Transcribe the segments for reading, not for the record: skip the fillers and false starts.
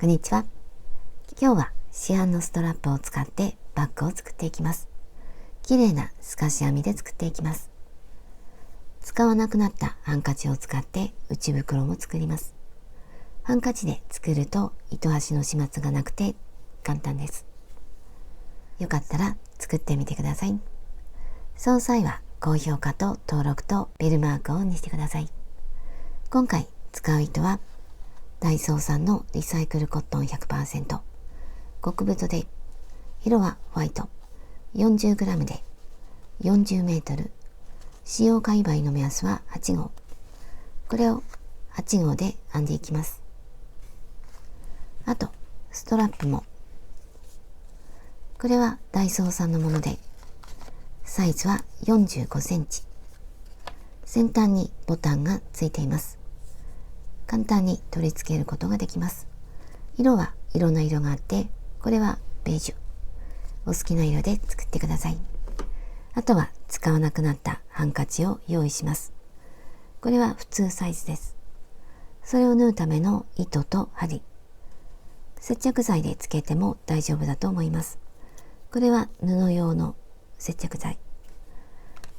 こんにちは。今日は市販のストラップを使ってバッグを作っていきます。綺麗な透かし編みで作っていきます。使わなくなったハンカチを使って内袋も作ります。ハンカチで作ると糸端の始末がなくて簡単です。よかったら作ってみてください。その際は高評価と登録とベルマークをオンにしてください。今回使う糸はダイソー産のリサイクルコットン 100% 極太で、色はホワイト、40g で40メートル、使用解媒の目安は8号。これを8号で編んでいきます。あとストラップも、これはダイソー産のもので、サイズは45センチ。先端にボタンがついています。簡単に取り付けることができます。色はいろんな色があって、これはベージュ。お好きな色で作ってください。あとは使わなくなったハンカチを用意します。これは普通サイズです。それを縫うための糸と針。接着剤でつけても大丈夫だと思います。これは布用の接着剤。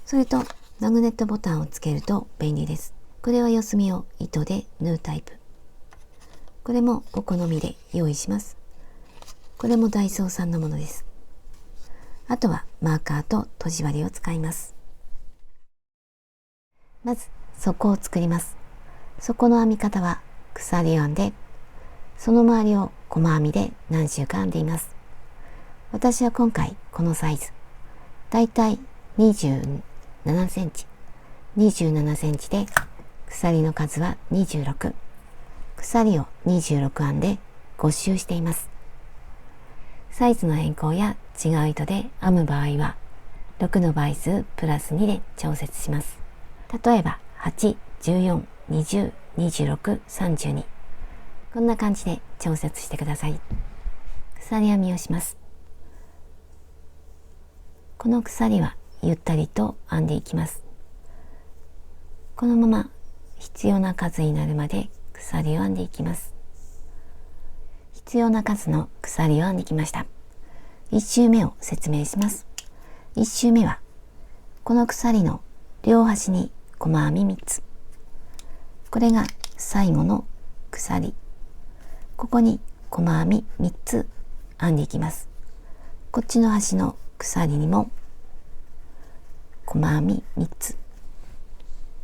それとマグネットボタンをつけると便利です。これは四隅を糸で縫うタイプ。これもお好みで用意します。これもダイソー産のものです。あとはマーカーととじ針を使います。まず底を作ります。底の編み方は鎖編んで、その周りを細編みで何周か編んでいます。私は今回このサイズ、だいたい27センチ、27センチで、鎖の数は26。鎖を26編んで5周しています。サイズの変更や違う糸で編む場合は、6の倍数プラス2で調節します。例えば、8、14、20、26、32。こんな感じで調節してください。鎖編みをします。この鎖はゆったりと編んでいきます。このまま必要な数になるまで鎖を編んでいきます。必要な数の鎖を編んできました。1周目を説明します。1周目はこの鎖の両端に細編み3つ。これが最後の鎖。ここに細編み3つ編んでいきます。こっちの端の鎖にも細編み3つ。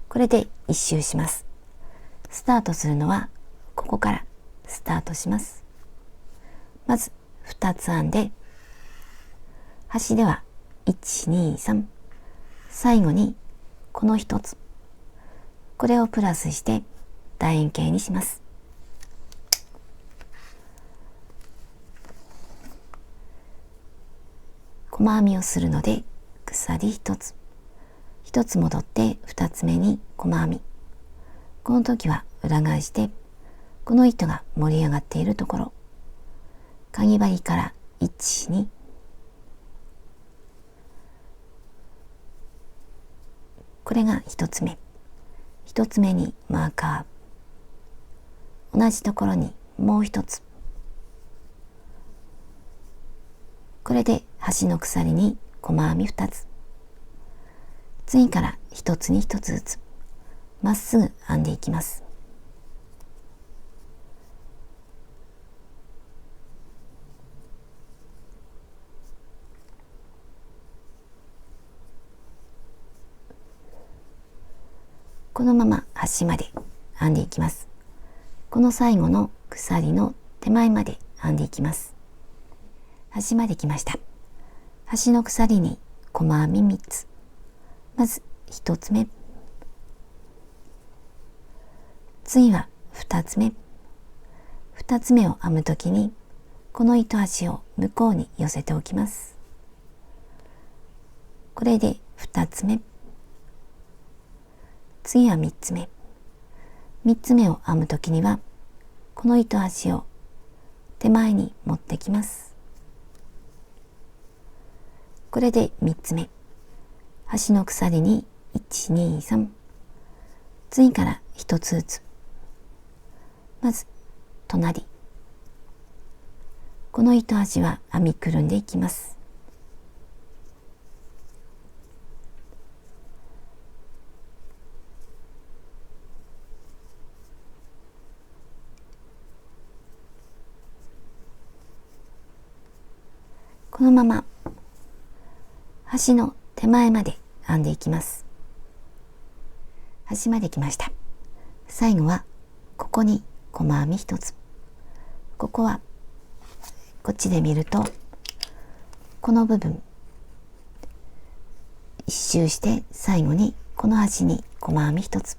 これで1周します。スタートするのはここからスタートします。まず2つ編んで、端では1、2、3。最後にこの1つ。これをプラスして楕円形にします。細編みをするので鎖1つ。1つ戻って2つ目に細編み。この時は裏返して、この糸が盛り上がっているところ、かぎ針から1、2、これが1つ目。1つ目にマーカー。同じところにもう1つ。これで端の鎖に細編み2つ。次から1つに1つずつまっすぐ編んでいきます。このまま端まで編んでいきます。この最後の鎖の手前まで編んでいきます。端まで来ました。端の鎖に細編み3つ。まず1つ目。次は2つ目。2つ目を編むときに、この糸端を向こうに寄せておきます。これで2つ目。次は3つ目。3つ目を編むときには、この糸端を手前に持ってきます。これで3つ目。端の鎖に1、2、3。次から1つずつ。まず隣。この糸端は編みくるんでいきます。このまま端の手前まで編んでいきます。端まで来ました。最後はここに細編み1つ。ここはこっちで見るとこの部分一周して最後にこの端に細編み1つ。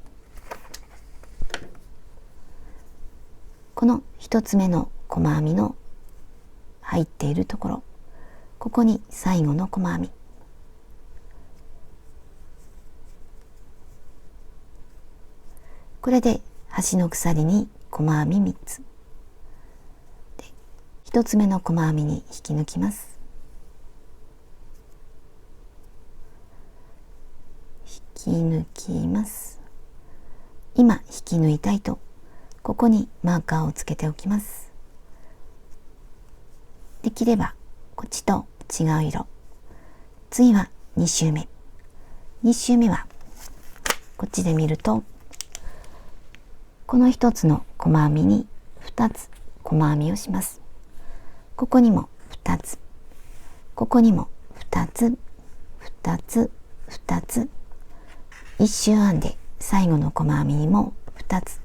この1つ目の細編みの入っているところ、ここに最後の細編み。これで端の鎖に細編み3つ。で、1つ目の細編みに引き抜きます。引き抜きます。今引き抜いた糸、ここにマーカーをつけておきます。できればこっちと違う色。次は2周目。2周目はこっちで見るとこの1つの細編みに2つ細編みをします。ここにも2つ、ここにも2つ、2つ、2つ、1周編んで最後の細編みにも2つ。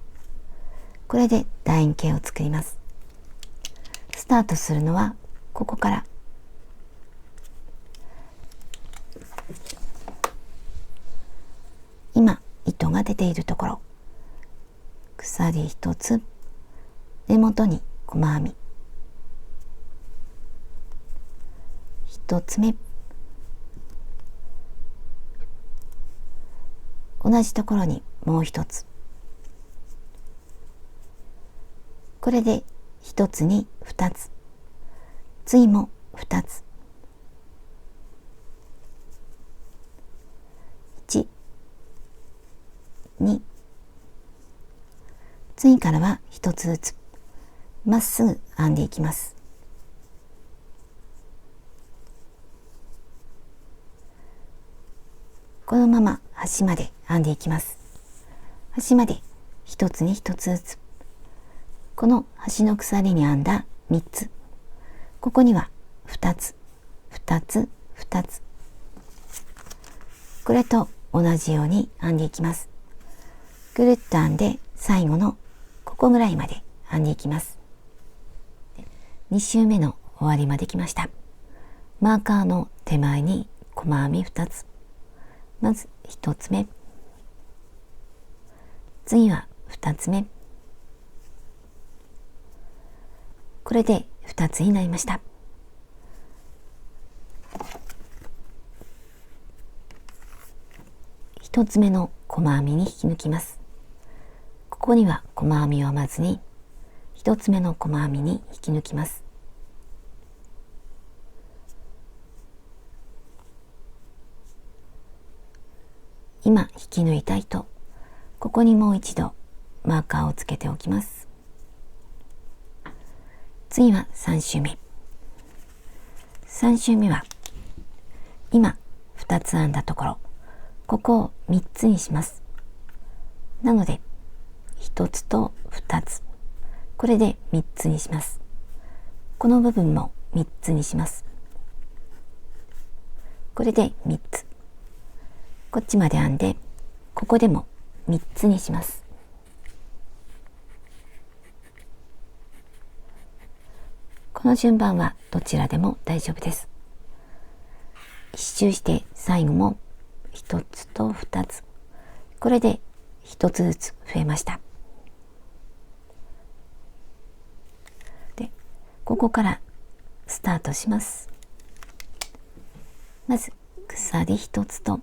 これで楕円形を作ります。スタートするのはここから。今糸が出ているところ、鎖1つ、根元に細編み1つ目、同じところにもう1つ。これで1つに2つ、次も2つ、1、2、次からは1つずつまっすぐ編んでいきます。このまま端まで編んでいきます。端まで1つに1つずつ。この端の鎖に編んだ3つ、ここには2つ、2つ、2つ。これと同じように編んでいきます。ぐるっと編んで最後のここぐらいまで編んでいきます。2周目の終わりまで来ました。マーカーの手前に細編み2つ。まず1つ目、次は2つ目。これで2つになりました。1つ目の細編みに引き抜きます。ここには細編みを編まずに1つ目の細編みに引き抜きます。今引き抜いた糸、ここにもう一度マーカーをつけておきます。次は3周目。3周目は今2つ編んだところ、ここを3つにします。なので1つと2つ、これで3つにします。この部分も3つにします。これで3つ。こっちまで編んで、ここでも3つにします。この順番はどちらでも大丈夫です。一周して最後も1つと2つ。これで1つずつ増えました。で、ここからスタートします。まず鎖1つと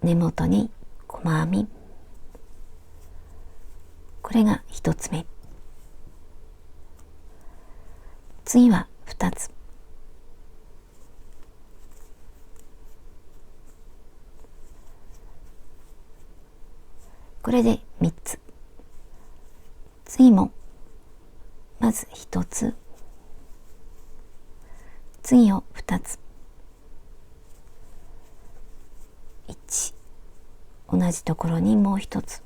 根元に細編み。これが1つ目。次は2つ。これで3つ。次もまず1つ、次を2つ、1、同じところにもう1つ。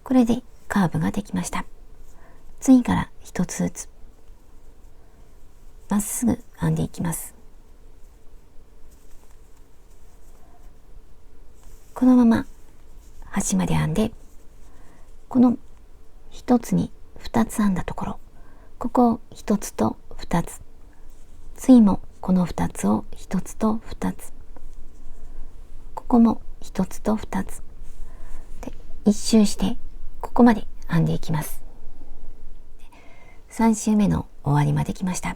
これでカーブができました。次から1つずつまっすぐ編んでいきます。このまま端まで編んで、この1つに2つ編んだところ、ここを1つと2つ、次もこの2つを1つと2つ、ここも1つと2つで1周してここまで編んでいきます。3周目の終わりまで来ました。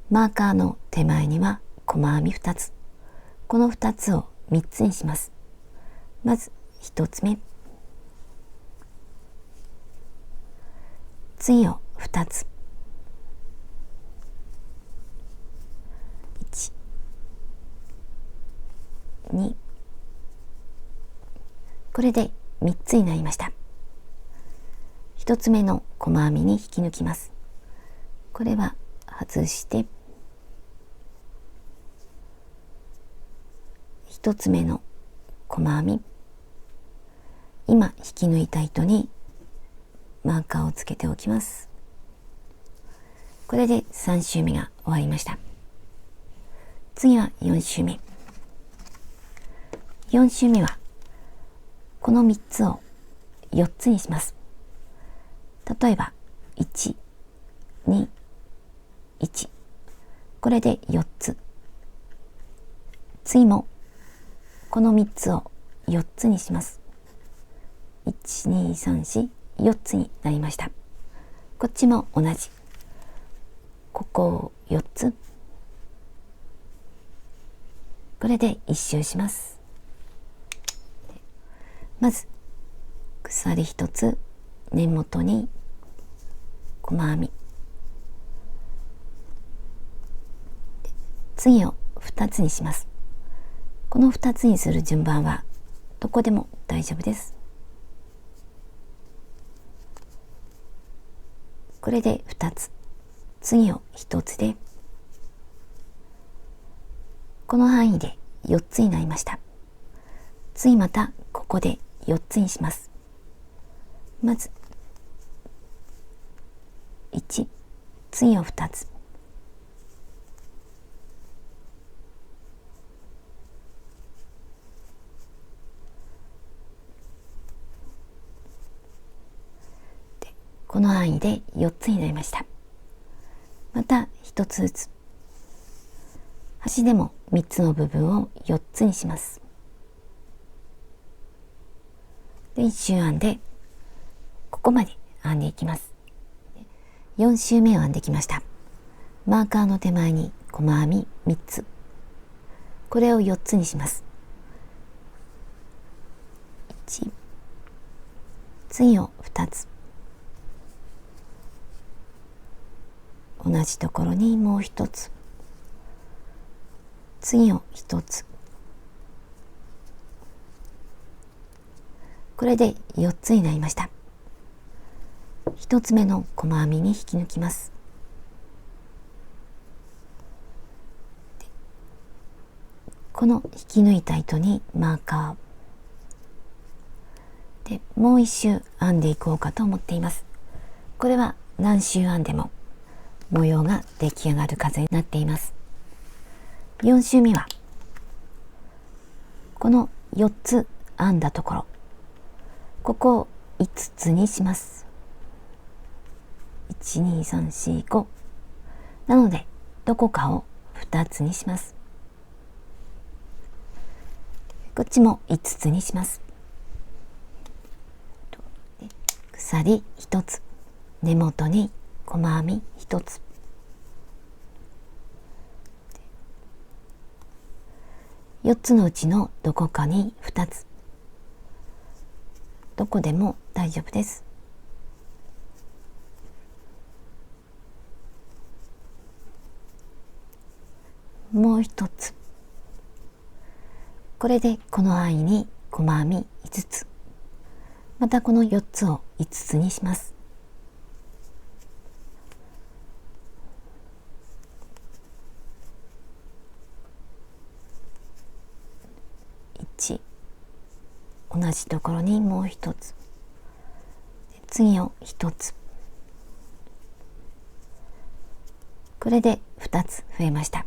マーカーの手前には細編み2つ、この2つを3つにします。まず1つ目、次を2つ、1、2、これで3つになりました。1つ目の細編みに引き抜きます。これは外して1つ目の細編み、今引き抜いた糸にマーカーをつけておきます。これで3周目が終わりました。次は4周目。4周目はこの3つを4つにします。例えば1、2、1、これで4つ。次もこの3つを4つにします。1、2、3、4、4つになりました。こっちも同じ。ここを4つ。これで1周します。まず鎖1つ、根元に細編み。次を2つにします。この2つにする順番はどこでも大丈夫です。これで2つ、次を1つで、この範囲で4つになりました。次またここで4つにします。まず1、次を2つ、この範囲で4つになりました。また1つずつ、端でも3つの部分を4つにします。で1周編んでここまで編んでいきます。4周目を編んできました。マーカーの手前に細編み3つ、これを4つにします。1、次を2つ、同じところにもう1つ、次を1つ、これで4つになりました。1つ目の細編みに引き抜きます。この引き抜いた糸にマーカーでもう1周編んでいこうかと思っています。これは何周編んでも模様が出来上がる数になっています。4周目はこの4つ編んだところ、ここを5つにします。1、2、3、4、5。なのでどこかを2つにします。こっちも5つにします。鎖1つ、根元に細編み1つ、4つのうちのどこかに2つ、どこでも大丈夫です。もう1つ、これでこの範囲に細編み5つ、またこの4つを5つにします。同じところにもう一つ、次を一つ、これで2つ増えました。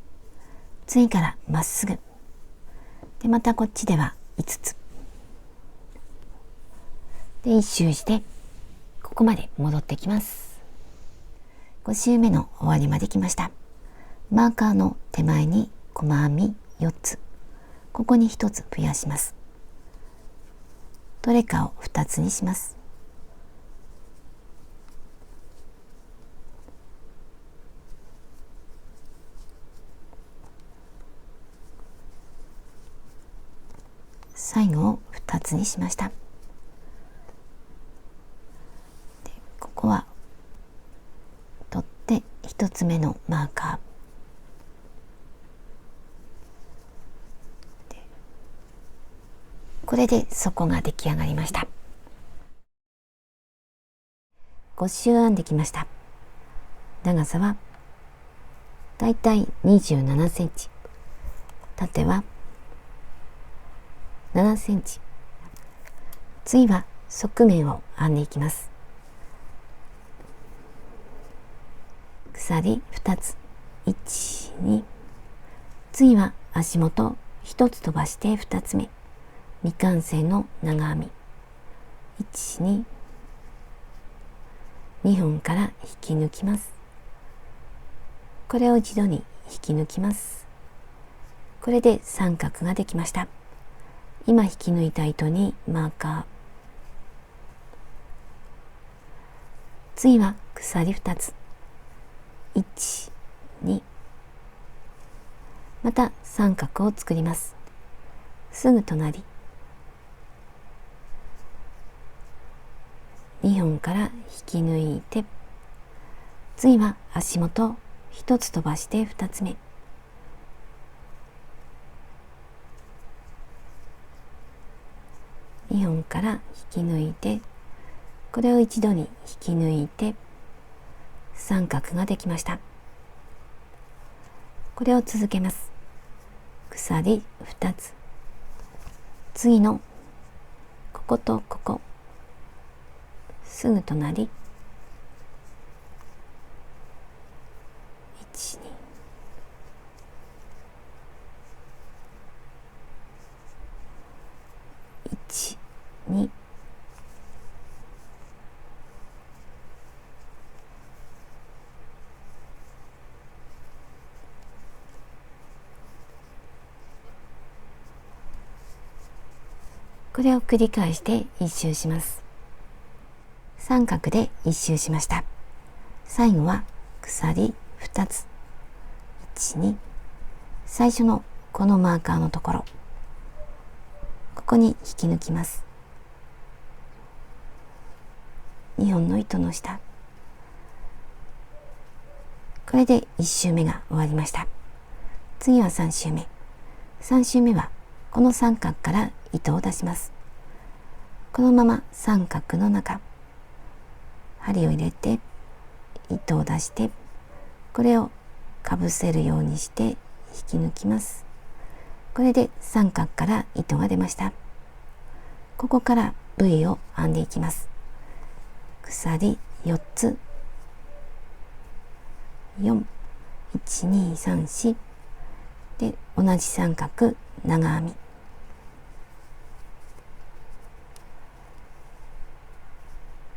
次からまっすぐで、またこっちでは5つで1周してここまで戻ってきます。5周目の終わりまで来ました。マーカーの手前に細編み4つ、ここに1つ増やします。トレカを2つにします。最後を2つにしました。でここは取って1つ目のマーカーで、これで底が出来上がりました。5周編んできました。長さはだいたい27センチ、縦は7センチ。次は側面を編んでいきます。鎖2つ、1、2。次は足元1つ飛ばして2つ目、未完成の長編み。1、2。2本から引き抜きます。これを一度に引き抜きます。これで三角ができました。今引き抜いた糸にマーカー。次は鎖2つ。1、2。また三角を作ります。すぐ隣。2本から引き抜いて、次は足元1つ飛ばして2つ目。2本から引き抜いて、これを一度に引き抜いて三角ができました。これを続けます。鎖2つ、次のこことここ、すぐ隣、1、2、1、2、これを繰り返して一周します。三角で一周しました。最後は鎖2つ、1、2。最初のこのマーカーのところ、ここに引き抜きます。2本の糸の下。これで1周目が終わりました。次は3周目。3周目はこの三角から糸を出します。このまま三角の中、針を入れて糸を出して、これをかぶせるようにして引き抜きます。これで三角から糸が出ました。ここから V を編んでいきます。鎖4つ、4、1、2、3、4で、同じ三角長編み。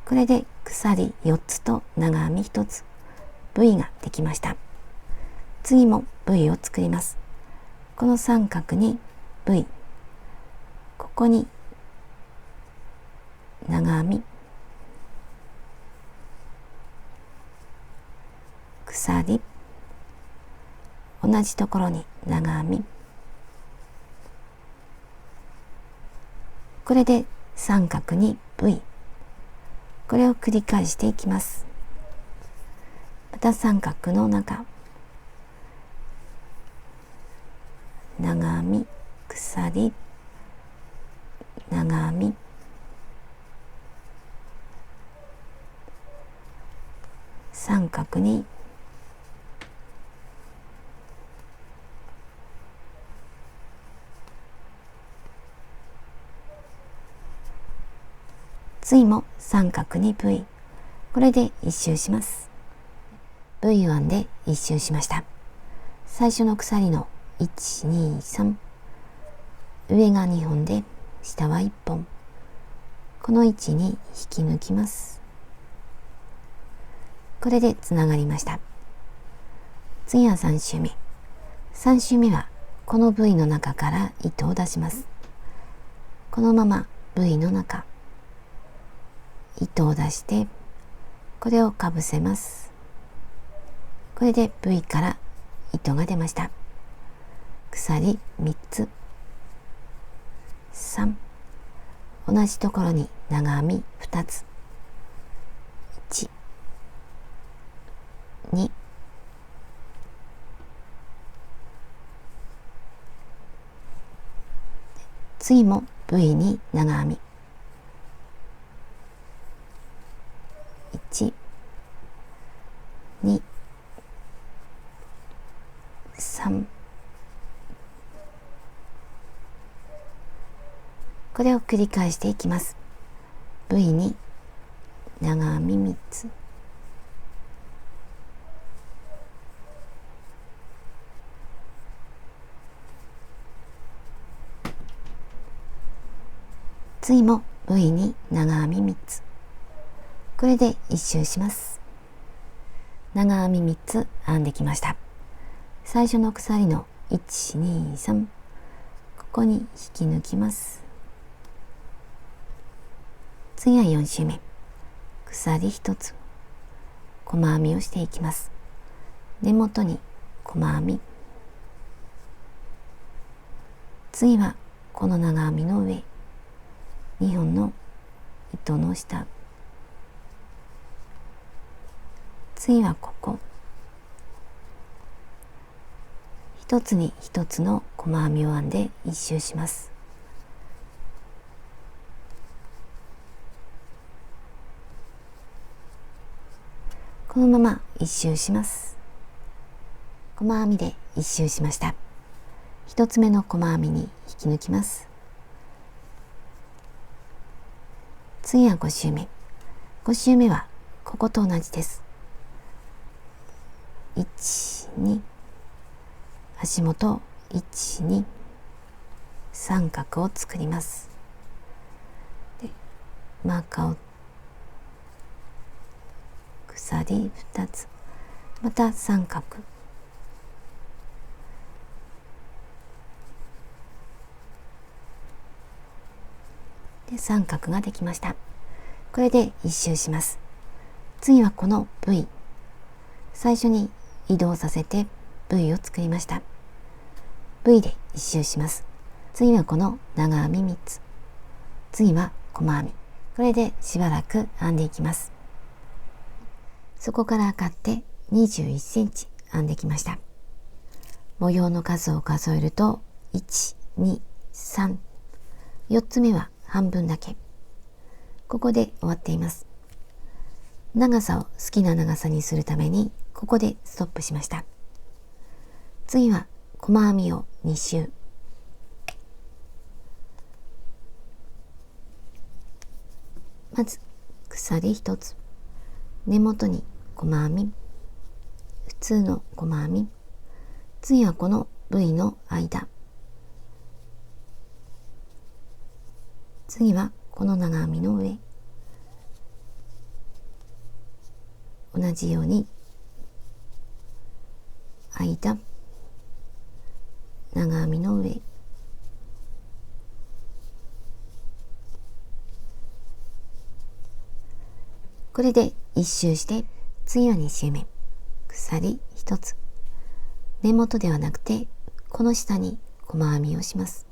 これで鎖4つと長編み1つ、 V ができました。次も V を作ります。この三角に V、 ここに長編み、鎖、同じところに長編み。これで三角に V、 これを繰り返していきます。また三角の中、長編み、鎖、長編み、三角に次も三角に V。これで一周します。V1 で一周しました。最初の鎖の1、2、3。上が2本で下は1本。この位置に引き抜きます。これでつながりました。次は3周目。3周目はこの V の中から糸を出します。このまま V の中、糸を出して、これをかぶせます。これで V から糸が出ました。鎖3つ、3、同じところに長編み2つ、1、2、次も V に長編み、1、2、3、これを繰り返していきます。V に長編み3つ、次も V に長編み3つ、これで一周します。長編み3つ編んできました。最初の鎖の1、2、3、ここに引き抜きます。次は4周目、鎖1つ、細編みをしていきます。根元に細編み、次はこの長編みの上、2本の糸の下、次はここ、一つに一つの細編みを編んで一周します。このまま一周します。細編みで一周しました。一つ目の細編みに引き抜きます。次は5周目。5周目はここと同じです。1、2、足元1、2、三角を作ります。で、マーカーを鎖2つ、また三角、で三角ができました。これで一周します。次はこの V、 最初に移動させて V を作りました。 V で一周します。次はこの長編み3つ、次は細編み、これでしばらく編んでいきます。そこから測って21センチ編んできました。模様の数を数えると1、2、3、4つ目は半分だけ。ここで終わっています。長さを好きな長さにするためにここでストップしました。次は細編みを2周、まず鎖1つ、根元に細編み、普通の細編み、次はこの V の間、次はこの長編みの上、同じように間、長編みの上、これで1周して、次は2周目、鎖1つ、根元ではなくてこの下に細編みをします。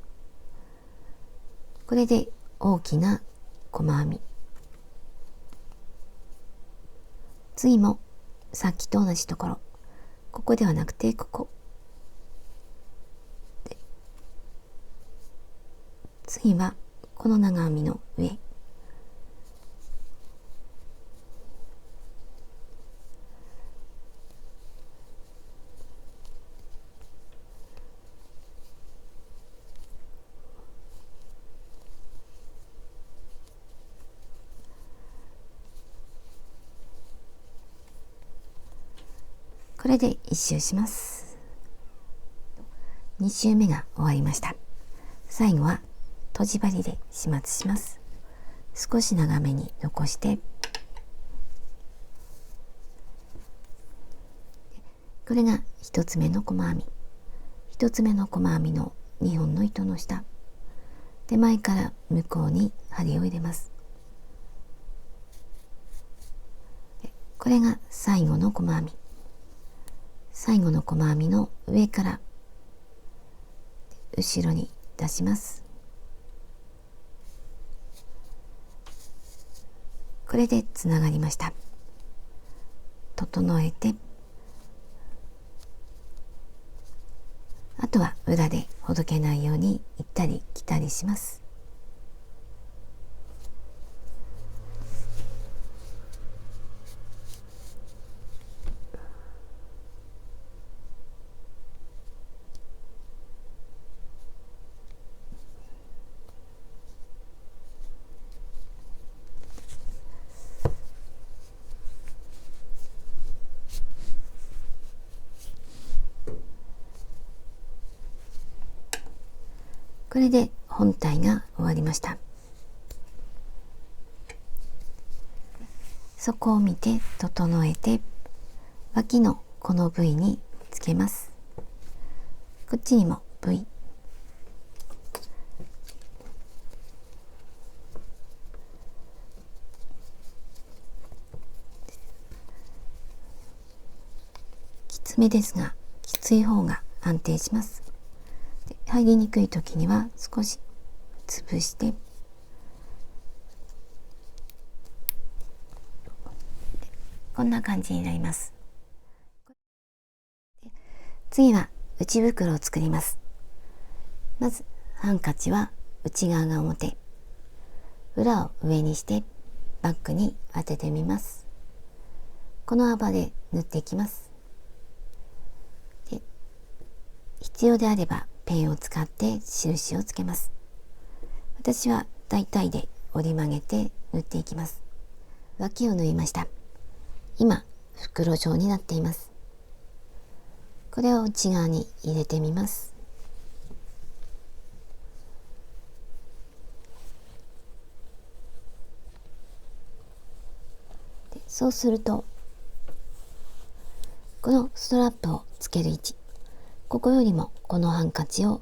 これで大きな細編み、次もさっきと同じところ、ここではなくてここで、次はこの長編みの上、これで1周します。2周目が終わりました。最後はとじ針で始末します。少し長めに残して、これが1つ目の細編み。1つ目の細編みの2本の糸の下、手前から向こうに針を入れます。これが最後の細編み。最後の細編みの上から後ろに出します。これでつながりました。整えて、あとは裏でほどけないように行ったり来たりします。これで本体が終わりました。底を見て整えて、脇のこの部位につけます。こっちにも V。きつめですが、きつい方が安定します。入りにくい時には少し潰して、こんな感じになります。次は内袋を作ります。まずハンカチは内側が表、裏を上にしてバッグに当ててみます。この幅で縫っていきます。で、必要であればペンを使って印をつけます。私は大体で折り曲げて縫っていきます。脇を縫いました。今袋状になっています。これを内側に入れてみます。で、そうするとこのストラップをつける位置、ここよりもこのハンカチを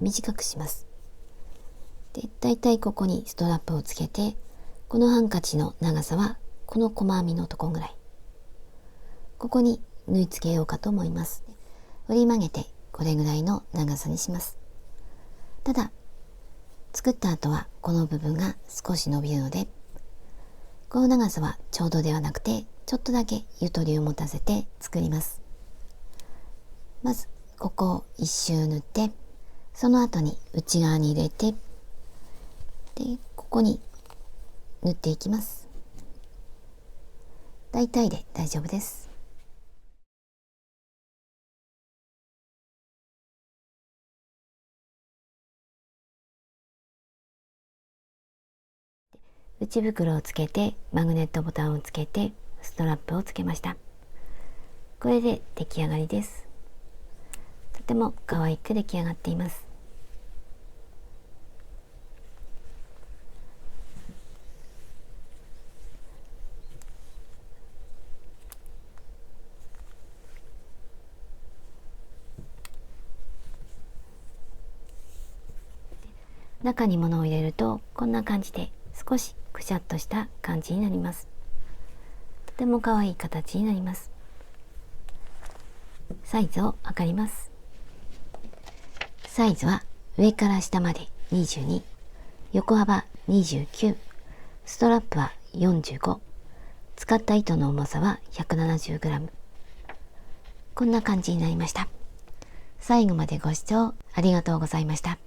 短くします。で、だいたいここにストラップをつけて、このハンカチの長さはこの細編みのところぐらい、ここに縫い付けようかと思います。折り曲げてこれぐらいの長さにします。ただ作った後はこの部分が少し伸びるので、この長さはちょうどではなくて、ちょっとだけゆとりを持たせて作ります。まずここを一周縫って、その後に内側に入れて、でここに縫っていきます。大体で大丈夫です。内袋をつけてマグネットボタンをつけてストラップをつけました。これで出来上がりです。とても可愛く出来上がっています。中に物を入れるとこんな感じで少しくしゃっとした感じになります。とても可愛い形になります。サイズを測ります。サイズは上から下まで22、横幅29、ストラップは45、使った糸の重さは 170g。 こんな感じになりました。最後までご視聴ありがとうございました。